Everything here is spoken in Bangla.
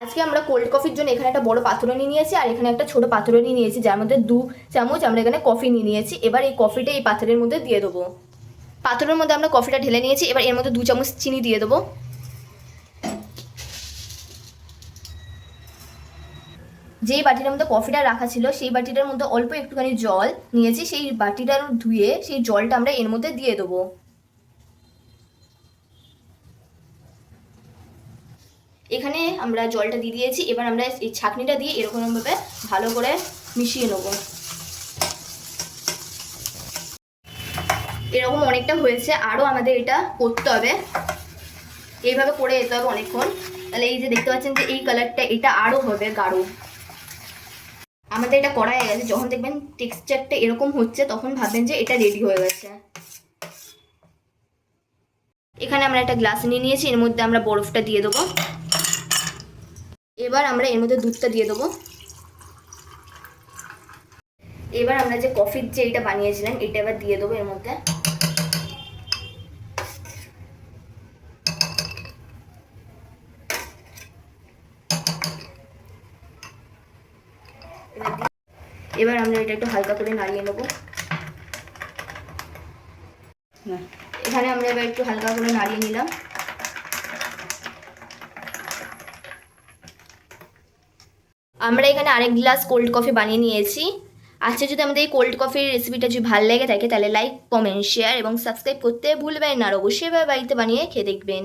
আজকে আমরা কোল্ড কফির জন্য এখানে একটা বড় পাত্র নিয়েছি আর এখানে একটা ছোট পাত্র নিয়েছি, যার মধ্যে 2 চামচ আমরা এখানে কফি নিয়েছি। এবার এই কফিটা এই পাত্রের মধ্যে দিয়ে দেবো। পাত্রের মধ্যে আমরা কফিটা ঢেলে নিয়েছি। এবার এর মধ্যে 2 চামচ চিনি দিয়ে দেবো। যেই বাটিটার মধ্যে কফিটা রাখা ছিল সেই বাটিটার মধ্যে অল্প একটুখানি জল নিয়েছি, সেই বাটিটার ধুয়ে সেই জলটা আমরা এর মধ্যে দিয়ে দেবো। এখানে আমরা জলটা দিয়ে দিয়েছি। এবার আমরা এই ছাঁকনিটা দিয়ে এরকমভাবে ভালো করে মিশিয়ে নেব। এরকম অনেকটা হয়েছে, আরও আমাদের এটা করতে হবে, এইভাবে করে যেতে হবে অনেকক্ষণ। তাহলে এই যে দেখতে পাচ্ছেন যে এই কালারটা এটা আরও হবে গাঢ়। আমাদের এটা করা হয়ে গেছে। যখন দেখবেন টেক্সচারটা এরকম হচ্ছে তখন ভাববেন যে এটা রেডি হয়ে গেছে। এখানে আমরা একটা গ্লাস নিয়ে নিয়েছি, এর মধ্যে আমরা বরফটা দিয়ে দেবো। এবার আমরা এর মধ্যে দুধটা দিয়ে দেবো। এবার আমরা যে কফির যে এটা বানিয়েছিলাম এটা এবার দিয়ে দেবো এর মধ্যে। এবার আমরা এটা একটু হালকা করে নাড়িয়ে নেবো। এখানে আমরা এবার একটু হালকা করে নাড়িয়ে নিলাম। আমরা এখানে আরেক গ্লাস কোল্ড কফি বানিয়ে নিয়েছি। আচ্ছা, যদি আমাদের এই কোল্ড কফির রেসিপিটা যদি ভালো লেগে থাকে তাহলে লাইক, কমেন্ট, শেয়ার এবং সাবস্ক্রাইব করতে ভুলবেন না। আর অবশ্যই বাড়িতে বানিয়ে খেয়ে দেখবেন।